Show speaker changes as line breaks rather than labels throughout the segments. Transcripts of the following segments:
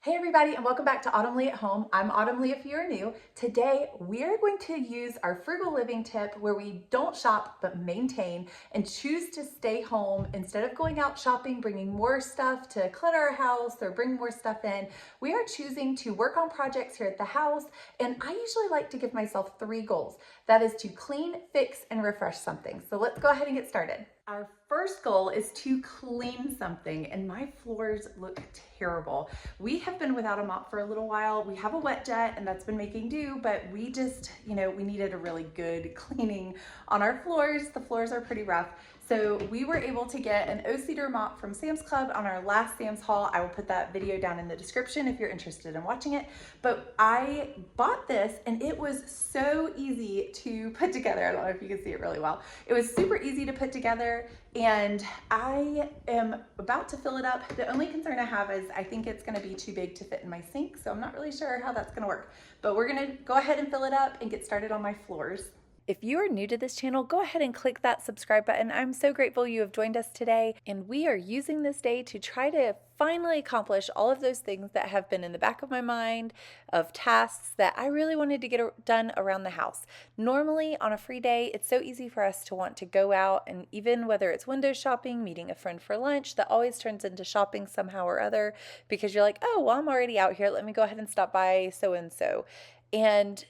Hey everybody, and welcome back to Autumn Lee at Home. I'm Autumn Lee if you're new. Today we are going to use our frugal living tip where we don't shop but maintain and choose to stay home instead of going out shopping, bringing more stuff to clutter our house or bring more stuff in. We are choosing to work on projects here at the house, and I usually like to give myself 3 goals. That is to clean, fix, and refresh something. So let's go ahead and get started. Our first goal is to clean something, and my floors look terrible. We have been without a mop for a little while. We have a wet jet and that's been making do, but we just, we needed a really good cleaning on our floors. The floors are pretty rough. So we were able to get an O-Cedar mop from Sam's Club on our last Sam's haul. I will put that video down in the description if you're interested in watching it. But I bought this and it was so easy to put together. I don't know if you can see it really well. It was super easy to put together, and I am about to fill it up. The only concern I have is I think it's gonna be too big to fit in my sink, so I'm not really sure how that's gonna work. But we're gonna go ahead and fill it up and get started on my floors. If you are new to this channel, go ahead and click that subscribe button. I'm so grateful you have joined us today, and we are using this day to try to finally accomplish all of those things that have been in the back of my mind of tasks that I really wanted to get done around the house. Normally on a free day, it's so easy for us to want to go out, and even whether it's window shopping, meeting a friend for lunch, that always turns into shopping somehow or other because you're like, oh, well, I'm already out here. Let me go ahead and stop by so-and-so. And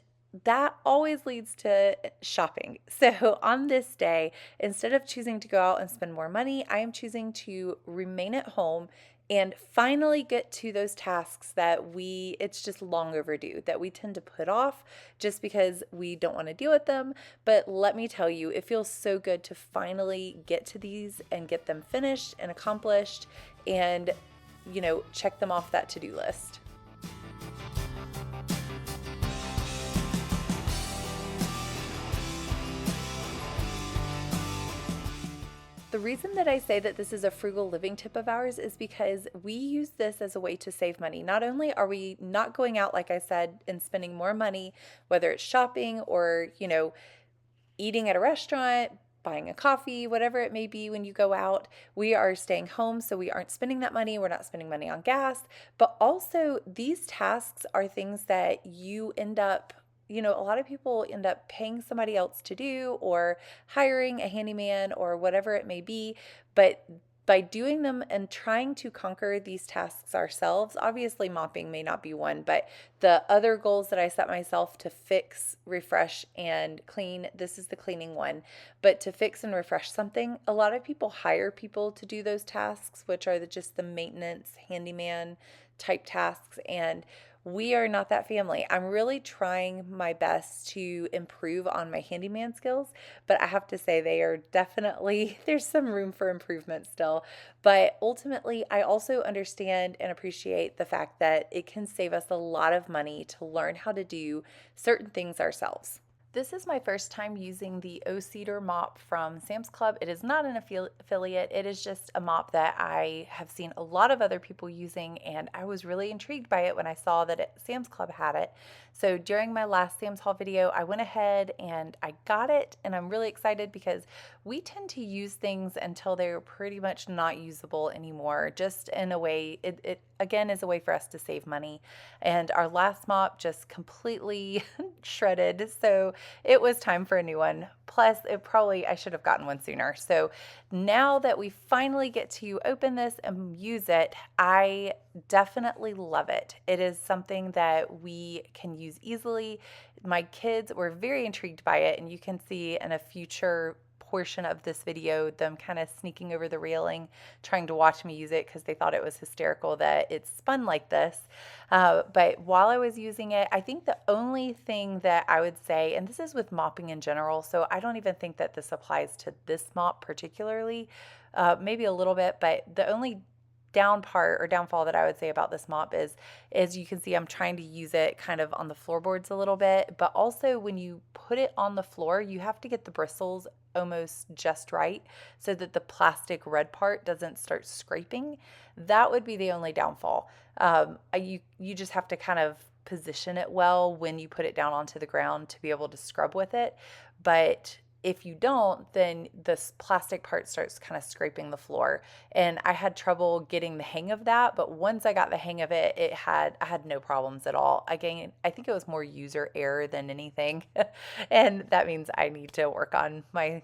that always leads to shopping. So on this day, instead of choosing to go out and spend more money, I am choosing to remain at home and finally get to those tasks that it's just long overdue, that we tend to put off just because we don't want to deal with them. But let me tell you, it feels so good to finally get to these and get them finished and accomplished and, check them off that to-do list. The reason that I say that this is a frugal living tip of ours is because we use this as a way to save money. Not only are we not going out, like I said, and spending more money, whether it's shopping or, eating at a restaurant, buying a coffee, whatever it may be when you go out, we are staying home, so we aren't spending that money. We're not spending money on gas. But also, these tasks are things that you end up a lot of people end up paying somebody else to do or hiring a handyman or whatever it may be. But by doing them and trying to conquer these tasks ourselves, obviously mopping may not be one, but the other goals that I set myself to fix, refresh, and clean, this is the cleaning one. But to fix and refresh something, a lot of people hire people to do those tasks, which are just the maintenance, handyman type tasks. And we are not that family. I'm really trying my best to improve on my handyman skills, but I have to say they are definitely, there's some room for improvement still. But ultimately, I also understand and appreciate the fact that it can save us a lot of money to learn how to do certain things ourselves. This is my first time using the O-Cedar mop from Sam's Club. It is not an affiliate. It is just a mop that I have seen a lot of other people using, and I was really intrigued by it when I saw that Sam's Club had it. So during my last Sam's haul video, I went ahead and I got it, and I'm really excited because we tend to use things until they're pretty much not usable anymore, just in a way, it again is a way for us to save money. And our last mop just completely shredded, so it was time for a new one. Plus, I should have gotten one sooner. So now that we finally get to open this and use it, I definitely love it. It is something that we can use easily. My kids were very intrigued by it, and you can see in a future portion of this video them kind of sneaking over the railing trying to watch me use it because they thought it was hysterical that it spun like this. But while I was using it, I think the only thing that I would say, and this is with mopping in general, so I don't even think that this applies to this mop particularly, maybe a little bit, but the only downfall that I would say about this mop is, as you can see, I'm trying to use it kind of on the floorboards a little bit, but also when you put it on the floor, you have to get the bristles almost just right so that the plastic red part doesn't start scraping. That would be the only downfall. You just have to kind of position it well when you put it down onto the ground to be able to scrub with it. But If you don't, then this plastic part starts kind of scraping the floor. And I had trouble getting the hang of that, but once I got the hang of it, I had no problems at all. Again, I think it was more user error than anything. And that means I need to work on my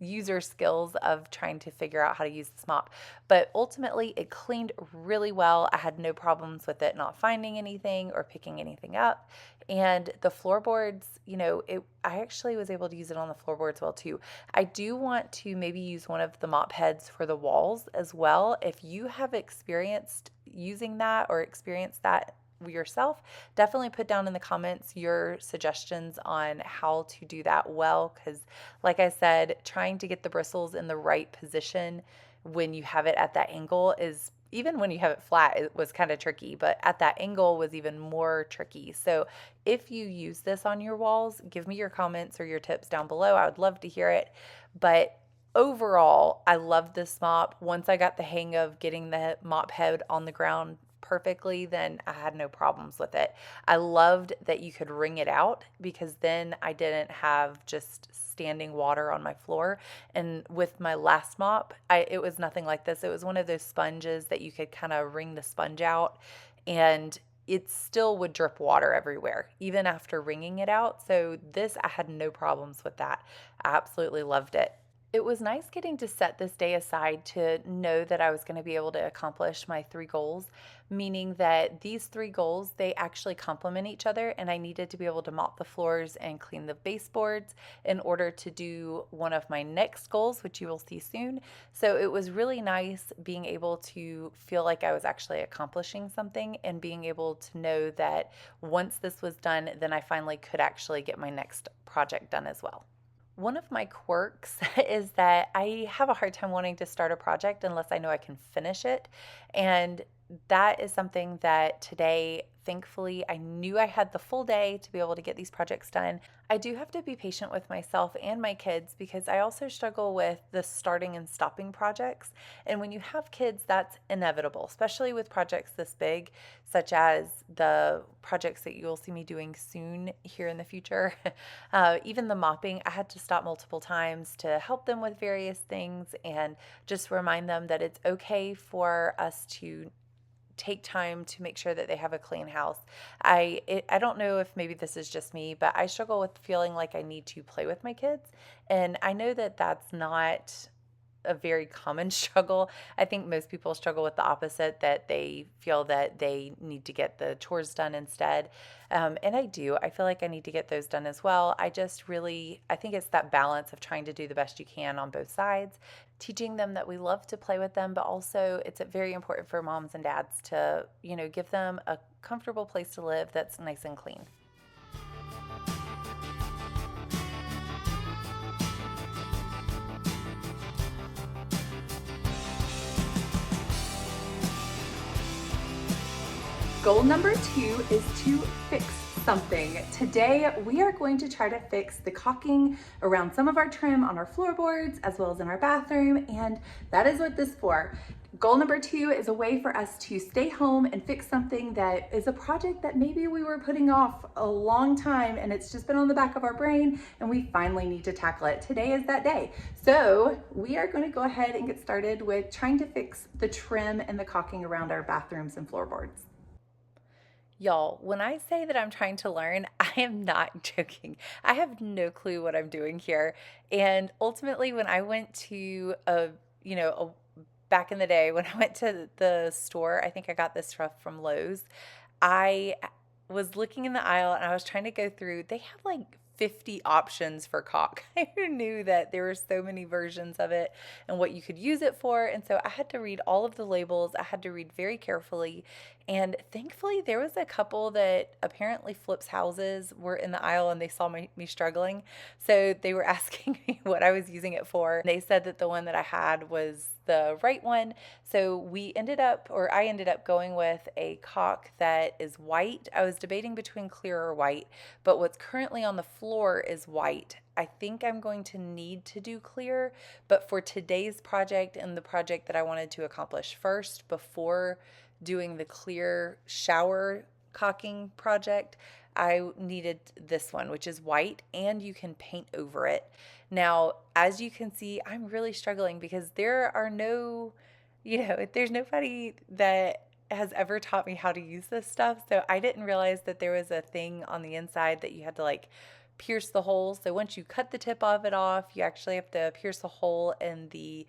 user skills of trying to figure out how to use this mop. But ultimately, it cleaned really well. I had no problems with it not finding anything or picking anything up. And the floorboards, I actually was able to use it on the floorboards well too. I do want to maybe use one of the mop heads for the walls as well. If you have experienced using that or experienced that yourself, definitely put down in the comments your suggestions on how to do that well, because like I said, trying to get the bristles in the right position when you have it at that angle is, even when you have it flat, it was kind of tricky, but at that angle was even more tricky. So if you use this on your walls, give me your comments or your tips down below. I would love to hear it. But overall, I love this mop. Once I got the hang of getting the mop head on the ground perfectly, then I had no problems with it. I loved that you could wring it out, because then I didn't have just standing water on my floor. And with my last mop, it was nothing like this. It was one of those sponges that you could kind of wring the sponge out, and it still would drip water everywhere, even after wringing it out. So this, I had no problems with that. I absolutely loved it. It was nice getting to set this day aside to know that I was going to be able to accomplish my 3 goals, meaning that these 3 goals, they actually complement each other, and I needed to be able to mop the floors and clean the baseboards in order to do one of my next goals, which you will see soon. So it was really nice being able to feel like I was actually accomplishing something, and being able to know that once this was done, then I finally could actually get my next project done as well. One of my quirks is that I have a hard time wanting to start a project unless I know I can finish it. And that is something that today, thankfully, I knew I had the full day to be able to get these projects done. I do have to be patient with myself and my kids, because I also struggle with the starting and stopping projects. And when you have kids, that's inevitable, especially with projects this big, such as the projects that you'll see me doing soon here in the future. Even the mopping, I had to stop multiple times to help them with various things and just remind them that it's okay for us to take time to make sure that they have a clean house. I don't know if maybe this is just me, but I struggle with feeling like I need to play with my kids. And I know that that's not a very common struggle. I think most people struggle with the opposite, that they feel that they need to get the chores done instead. And I do. I feel like I need to get those done as well. I think it's that balance of trying to do the best you can on both sides, teaching them that we love to play with them, but also it's very important for moms and dads to, give them a comfortable place to live that's nice and clean.
Goal number 2 is to fix something. Today, we are going to try to fix the caulking around some of our trim on our floorboards as well as in our bathroom, and that is what this is for. Goal number 2 is a way for us to stay home and fix something that is a project that maybe we were putting off a long time, and it's just been on the back of our brain, and we finally need to tackle it. Today is that day. So we are going to go ahead and get started with trying to fix the trim and the caulking around our bathrooms and floorboards.
Y'all, when I say that I'm trying to learn, I am not joking. I have no clue what I'm doing here. And ultimately, when I went to back in the day, when I went to the store, I think I got this stuff from Lowe's. I was looking in the aisle and I was trying to go through. They have like 50 options for caulk. I knew that there were so many versions of it and what you could use it for. And so I had to read all of the labels. I had to read very carefully. And thankfully, there was a couple that apparently flips houses were in the aisle, and they saw me struggling. So they were asking me what I was using it for. They said that the one that I had was the right one. So I ended up going with a caulk that is white. I was debating between clear or white, but what's currently on the floor is white. I think I'm going to need to do clear, but for today's project and the project that I wanted to accomplish first before doing the clear shower caulking project, I needed this one, which is white, and you can paint over it. Now, as you can see, I'm really struggling because there are no, there's nobody that has ever taught me how to use this stuff. So I didn't realize that there was a thing on the inside that you had to like pierce the hole. So once you cut the tip of it off, you actually have to pierce a hole in the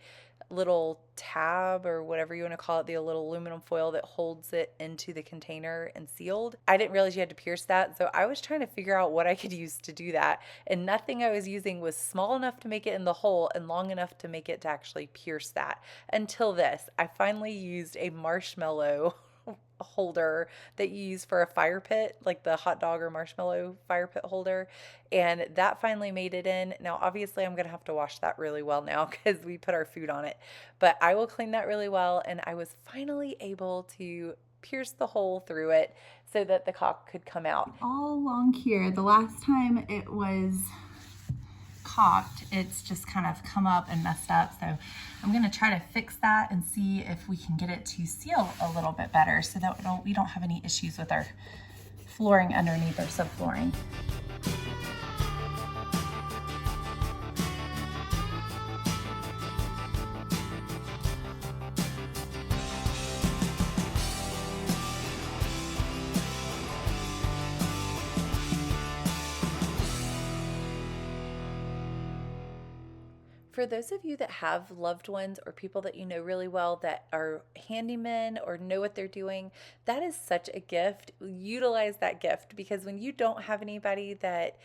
little tab or whatever you want to call it, the little aluminum foil that holds it into the container and sealed. I didn't realize you had to pierce that. So I was trying to figure out what I could use to do that. And nothing I was using was small enough to make it in the hole and long enough to make it to actually pierce that. Until this, I finally used a marshmallow holder that you use for a fire pit, like the hot dog or marshmallow fire pit holder. And that finally made it in. Now, obviously, I'm going to have to wash that really well now because we put our food on it. But I will clean that really well. And I was finally able to pierce the hole through it so that the caulk could come out.
All along here, the last time it was caulked, it's just kind of come up and messed up. So I'm going to try to fix that and see if we can get it to seal a little bit better so that we don't have any issues with our flooring underneath our subflooring.
For those of you that have loved ones or people that you know really well that are handymen or know what they're doing, that is such a gift. Utilize that gift because when you don't have anybody that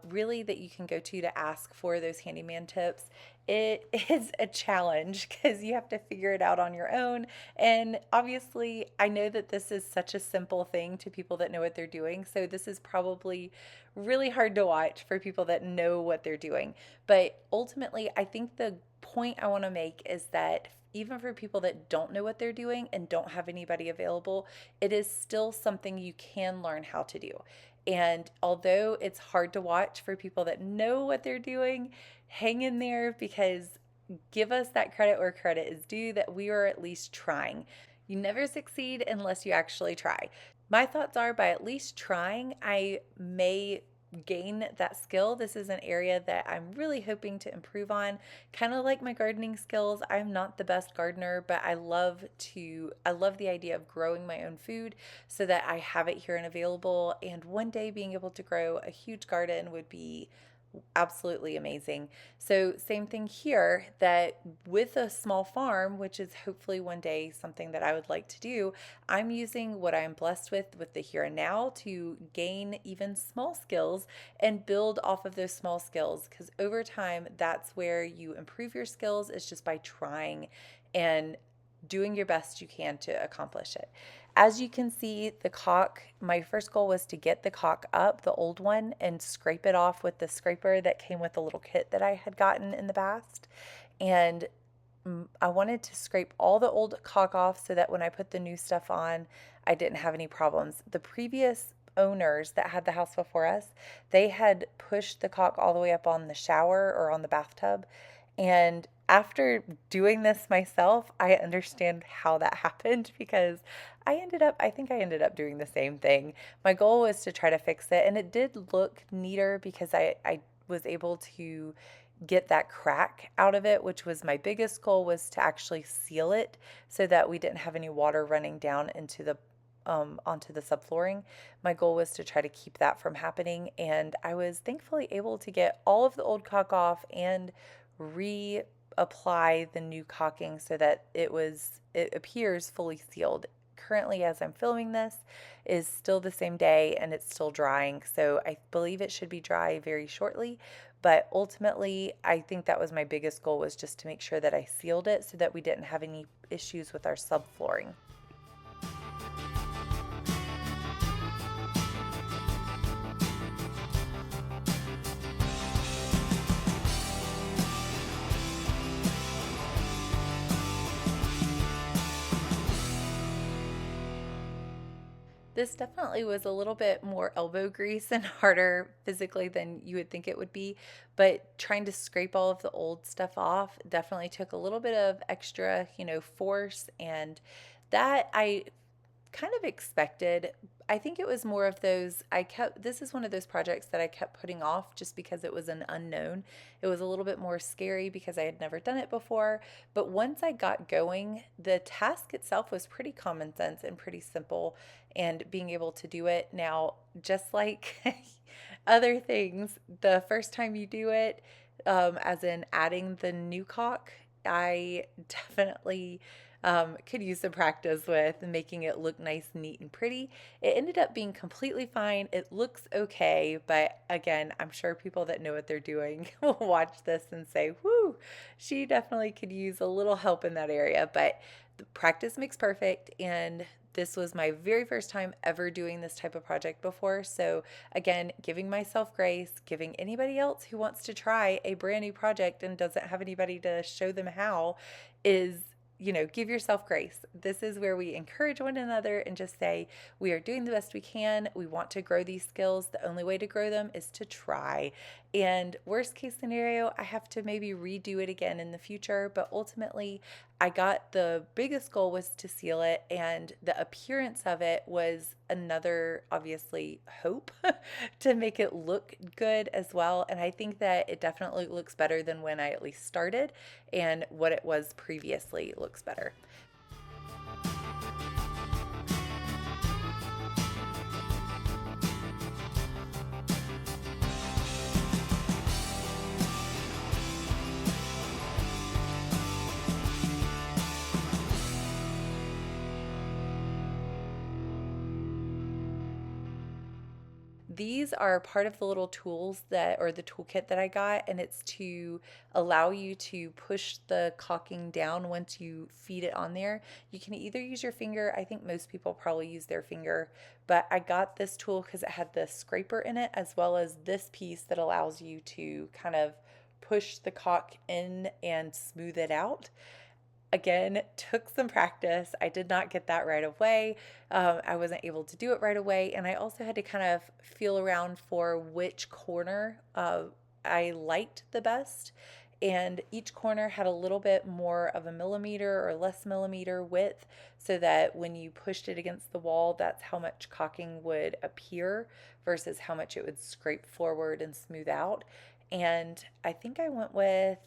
really that you can go to ask for those handyman tips, it is a challenge because you have to figure it out on your own. And obviously, I know that this is such a simple thing to people that know what they're doing. So this is probably really hard to watch for people that know what they're doing. But ultimately, I think the point I want to make is that even for people that don't know what they're doing and don't have anybody available, it is still something you can learn how to do. And although it's hard to watch for people that know what they're doing, hang in there because give us that credit where credit is due that we are at least trying. You never succeed unless you actually try. My thoughts are by at least trying, I may gain that skill. This is an area that I'm really hoping to improve on. Kind of like my gardening skills. I'm not the best gardener, but I love the idea of growing my own food so that I have it here and available. And one day being able to grow a huge garden would be absolutely amazing. So same thing here, that with a small farm, which is hopefully one day something that I would like to do, I'm using what I'm blessed with the here and now to gain even small skills and build off of those small skills, because over time that's where you improve your skills, is just by trying and doing your best you can to accomplish it. As you can see, the caulk, my first goal was to get the caulk up, the old one, and scrape it off with the scraper that came with the little kit that I had gotten in the past. And I wanted to scrape all the old caulk off so that when I put the new stuff on, I didn't have any problems. The previous owners that had the house before us, they had pushed the caulk all the way up on the shower or on the bathtub. And after doing this myself, I understand how that happened because I think I ended up doing the same thing. My goal was to try to fix it, and it did look neater because I was able to get that crack out of it, which was my biggest goal, was to actually seal it so that we didn't have any water running down into the onto the subflooring. My goal was to try to keep that from happening, and I was thankfully able to get all of the old caulk off and reapply the new caulking so that it appears fully sealed. Currently, as I'm filming this, is still the same day and it's still drying, so I believe it should be dry very shortly. But ultimately, I think that was my biggest goal, was just to make sure that I sealed it so that we didn't have any issues with our subflooring. This definitely was a little bit more elbow grease and harder physically than you would think it would be, but trying to scrape all of the old stuff off definitely took a little bit of extra, force, and that I kind of expected. I think it was more of those, this is one of those projects that I kept putting off just because it was an unknown. It was a little bit more scary because I had never done it before. But once I got going, the task itself was pretty common sense and pretty simple, and being able to do it now, just like other things, the first time you do it, as in adding the new caulk, I definitely could use some practice with making it look nice, neat, and pretty. It ended up being completely fine. It looks okay, but again, I'm sure people that know what they're doing will watch this and say, whoo, she definitely could use a little help in that area. But the practice makes perfect, and this was my very first time ever doing this type of project before. So, again, giving myself grace, giving anybody else who wants to try a brand new project and doesn't have anybody to show them how is, give yourself grace. This is where we encourage one another and just say, we are doing the best we can. We want to grow these skills. The only way to grow them is to try. And worst case scenario, I have to maybe redo it again in the future. But ultimately, I got the biggest goal was to seal it, and the appearance of it was another, obviously, hope to make it look good as well. And I think that it definitely looks better than when I at least started, and what it was previously looks better. These are part of the little tools or the toolkit that I got, and it's to allow you to push the caulking down once you feed it on there. You can either use your finger, I think most people probably use their finger, but I got this tool because it had the scraper in it, as well as this piece that allows you to kind of push the caulk in and smooth it out. Again, took some practice. I did not get that right away. I wasn't able to do it right away. And I also had to kind of feel around for which corner I liked the best. And each corner had a little bit more of a millimeter or less millimeter width, so that when you pushed it against the wall, that's how much caulking would appear versus how much it would scrape forward and smooth out. And I think I went with,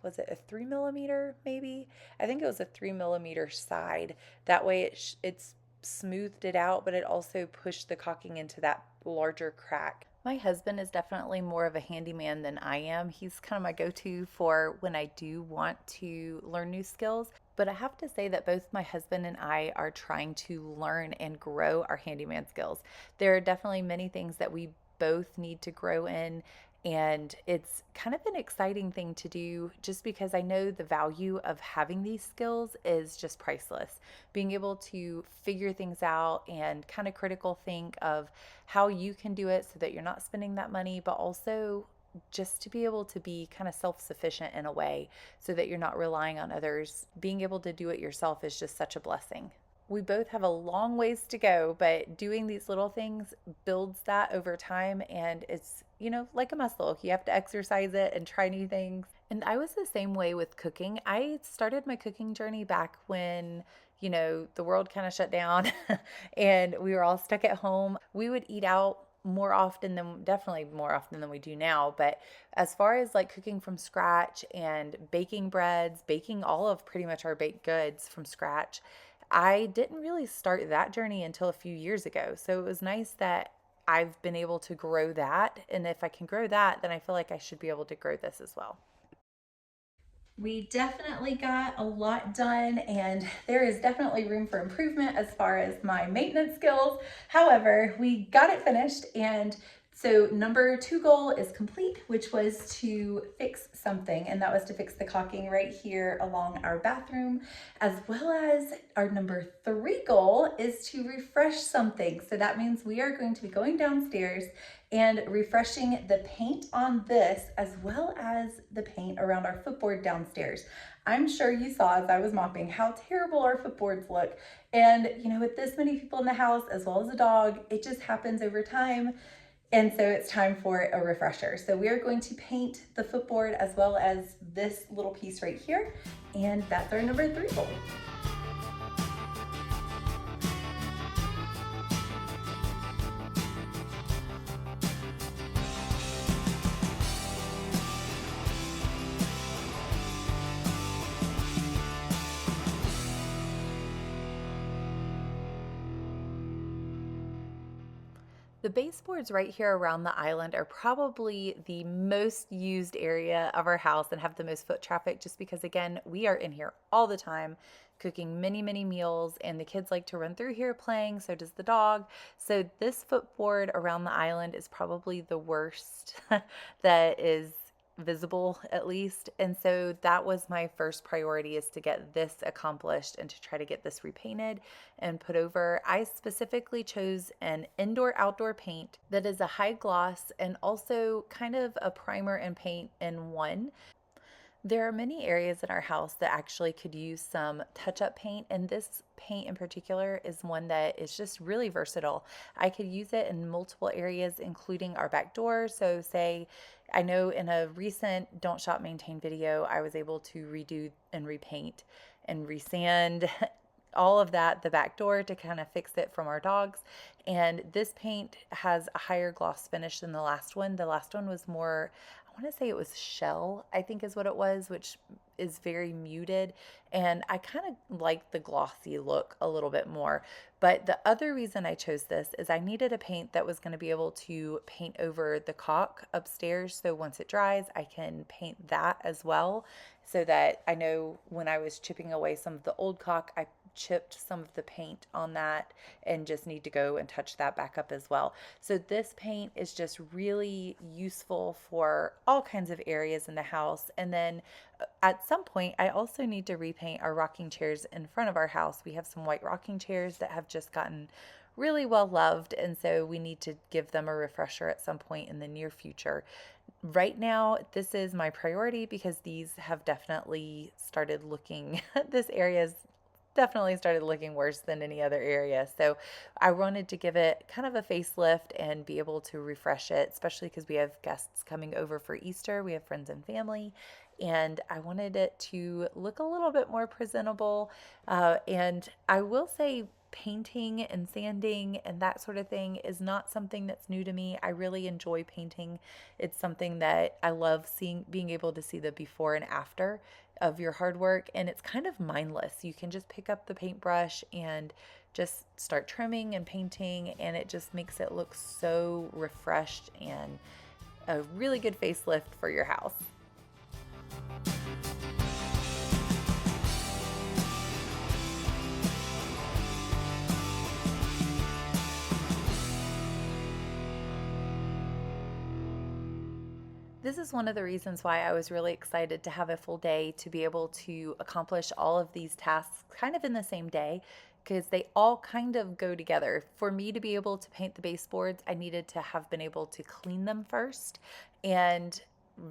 was it a 3 millimeter maybe? I think it was a 3 millimeter side. That way it's smoothed it out, but it also pushed the caulking into that larger crack. My husband is definitely more of a handyman than I am. He's kind of my go-to for when I do want to learn new skills. But I have to say that both my husband and I are trying to learn and grow our handyman skills. There are definitely many things that we both need to grow in, and it's kind of an exciting thing to do just because I know the value of having these skills is just priceless. Being able to figure things out and kind of critical think of how you can do it so that you're not spending that money, but also just to be able to be kind of self sufficient in a way so that you're not relying on others. Being able to do it yourself is just such a blessing. We both have a long ways to go, but doing these little things builds that over time, and it's, like a muscle. You have to exercise it and try new things. And I was the same way with cooking. I started my cooking journey back when, the world kind of shut down and we were all stuck at home. We would eat out definitely more often than we do now. But as far as like cooking from scratch and baking breads, baking all of pretty much our baked goods from scratch, I didn't really start that journey until a few years ago. So it was nice that I've been able to grow that. And if I can grow that, then I feel like I should be able to grow this as well. We definitely got a lot done, and there is definitely room for improvement as far as my maintenance skills. However, we got it finished, and so number 2 goal is complete, which was to fix something, and that was to fix the caulking right here along our bathroom, as well as our number 3 goal is to refresh something. So that means we are going to be going downstairs and refreshing the paint on this, as well as the paint around our footboard downstairs. I'm sure you saw as I was mopping how terrible our footboards look. And with this many people in the house, as well as a dog, it just happens over time. And so it's time for a refresher. So we are going to paint the footboard as well as this little piece right here. And that's our number 3 goal. The baseboards right here around the island are probably the most used area of our house and have the most foot traffic just because, again, we are in here all the time cooking many, many meals, and the kids like to run through here playing, so does the dog. So, this footboard around the island is probably the worst that is visible at least. And so that was my first priority, is to get this accomplished and to try to get this repainted and put over. I specifically chose an indoor outdoor paint that is a high gloss and also kind of a primer and paint in one. There are many areas in our house that actually could use some touch up paint, and this paint in particular is one that is just really versatile. I could use it in multiple areas, including our back door. So, say, I know in a recent Don't Shop Maintain video, I was able to redo and repaint and resand all of that, the back door, to kind of fix it from our dogs. And this paint has a higher gloss finish than the last one. The last one was more, I want to say it was shell, I think is what it was, which is very muted. And I kind of like the glossy look a little bit more. But the other reason I chose this is I needed a paint that was going to be able to paint over the caulk upstairs. So once it dries, I can paint that as well. So that I know when I was chipping away some of the old caulk, I chipped some of the paint on that and just need to go and touch that back up as well. So this paint is just really useful for all kinds of areas in the house. And then at some point, I also need to repaint our rocking chairs in front of our house. We have some white rocking chairs that have just gotten really well loved, and so we need to give them a refresher at some point in the near future. Right now, this is my priority because these have definitely started looking, this area's definitely started looking worse than any other area. So I wanted to give it kind of a facelift and be able to refresh it, especially because we have guests coming over for Easter. We have friends and family, and I wanted it to look a little bit more presentable. And I will say, painting and sanding and that sort of thing is not something that's new to me. I really enjoy painting. It's something that I love seeing, being able to see the before and after of your hard work, and it's kind of mindless. You can just pick up the paintbrush and just start trimming and painting, and it just makes it look so refreshed and a really good facelift for your house. This is one of the reasons why I was really excited to have a full day to be able to accomplish all of these tasks kind of in the same day, because they all kind of go together. For me to be able to paint the baseboards, I needed to have been able to clean them first and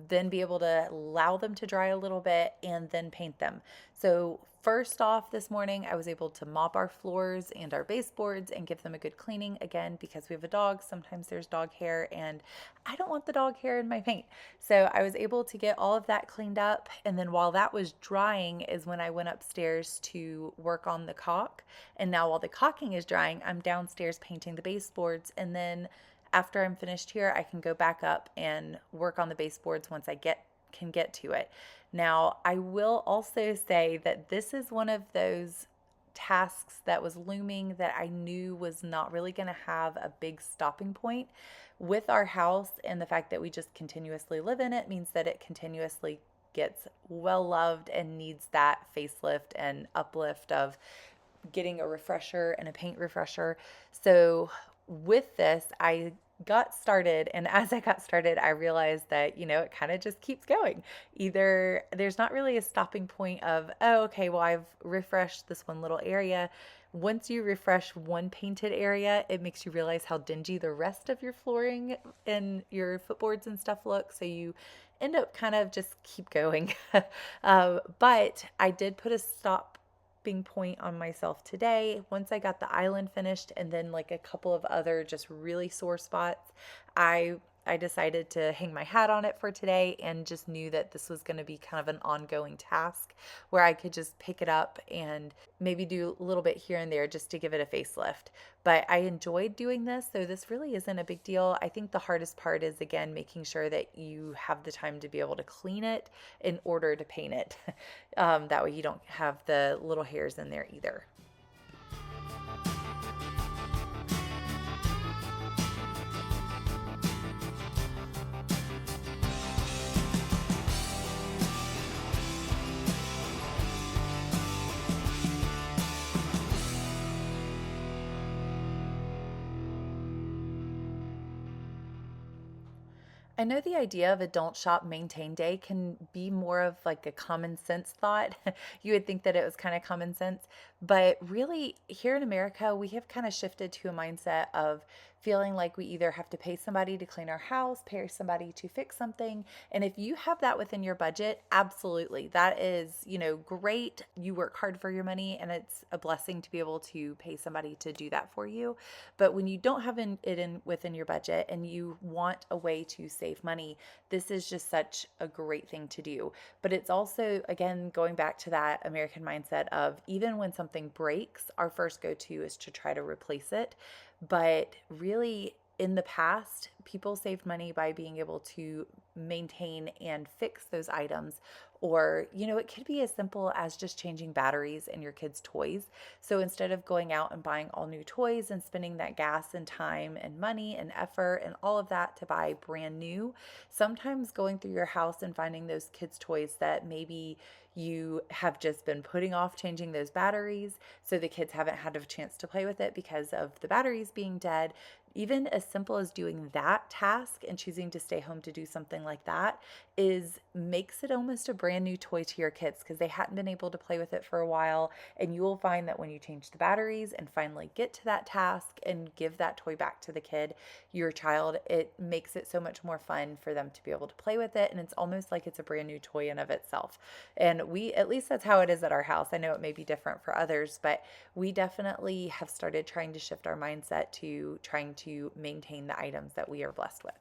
then be able to allow them to dry a little bit and then paint them. So first off, this morning I was able to mop our floors and our baseboards and give them a good cleaning. Again, because we have a dog, sometimes there's dog hair and I don't want the dog hair in my paint. So I was able to get all of that cleaned up, and then while that was drying is when I went upstairs to work on the caulk. And now while the caulking is drying, I'm downstairs painting the baseboards, and then after I'm finished here, I can go back up and work on the baseboards once I can get to it. Now, I will also say that this is one of those tasks that was looming that I knew was not really going to have a big stopping point. With our house and the fact that we just continuously live in it means that it continuously gets well loved and needs that facelift and uplift of getting a refresher and a paint refresher. So with this, I got started, and as I got started, I realized that, it kind of just keeps going. Either there's not really a stopping point of, oh, okay, well, I've refreshed this one little area. Once you refresh one painted area, it makes you realize how dingy the rest of your flooring and your footboards and stuff look. So you end up kind of just keep going. But I did put a stop point on myself today once I got the island finished, and then like a couple of other just really sore spots. I decided to hang my hat on it for today and just knew that this was going to be kind of an ongoing task where I could just pick it up and maybe do a little bit here and there just to give it a facelift. But I enjoyed doing this, so this really isn't a big deal. I think the hardest part is, again, making sure that you have the time to be able to clean it in order to paint it. That way you don't have the little hairs in there either. I know the idea of a don't shop, maintain day can be more of like a common sense thought. You would think that it was kind of common sense, but really here in America, we have kind of shifted to a mindset of feeling like we either have to pay somebody to clean our house, pay somebody to fix something. And if you have that within your budget, absolutely. That is, great. You work hard for your money and it's a blessing to be able to pay somebody to do that for you. But when you don't have it in within your budget and you want a way to save money, this is just such a great thing to do. But it's also, again, going back to that American mindset of even when something breaks, our first go to is to try to replace it. But really, in the past, people saved money by being able to maintain and fix those items. Or, it could be as simple as just changing batteries in your kids' toys. So instead of going out and buying all new toys and spending that gas and time and money and effort and all of that to buy brand new, sometimes going through your house and finding those kids' toys that maybe you have just been putting off changing those batteries so the kids haven't had a chance to play with it because of the batteries being dead. Even as simple as doing that task and choosing to stay home to do something like that is makes it almost a brand new toy to your kids because they hadn't been able to play with it for a while. And you will find that when you change the batteries and finally get to that task and give that toy back to the kid, your child, it makes it so much more fun for them to be able to play with it. And it's almost like it's a brand new toy in of itself. And at least that's how it is at our house. I know it may be different for others, but we definitely have started trying to shift our mindset to trying to maintain the items that we are blessed with.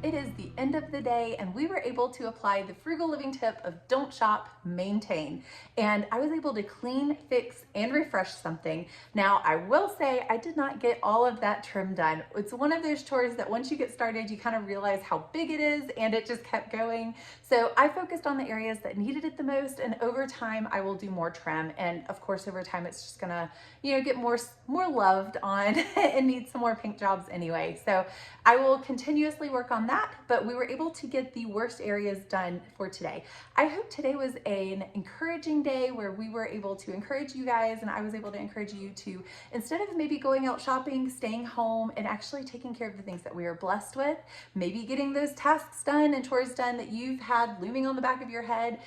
It is the end of the day and we were able to apply the frugal living tip of don't shop, maintain. And I was able to clean, fix, and refresh something. Now, I will say I did not get all of that trim done. It's one of those chores that once you get started, you kind of realize how big it is and it just kept going. So I focused on the areas that needed it the most, and over time I will do more trim. And of course, over time it's just gonna, get more loved on and need some more paint jobs anyway. So I will continuously work on that, but we were able to get the worst areas done for today. I hope today was an encouraging day where we were able to encourage you guys and I was able to encourage you to, instead of maybe going out shopping, staying home and actually taking care of the things that we are blessed with, maybe getting those tasks done and chores done that you've had looming on the back of your head.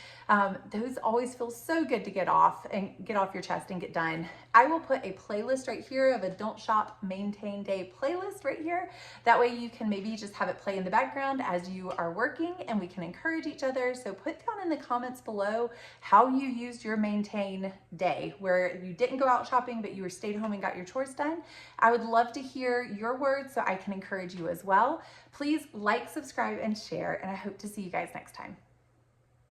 Those always feel so good to get off your chest and get done. I will put a playlist right here of a Don't Shop, Maintain Day playlist right here. That way you can maybe just have it play in the background as you are working and we can encourage each other. So put down in the comments below how you used your maintain day where you didn't go out shopping but you stayed home and got your chores done. I would love to hear your words so I can encourage you as well. Please like, subscribe, and share, and I hope to see you guys next time.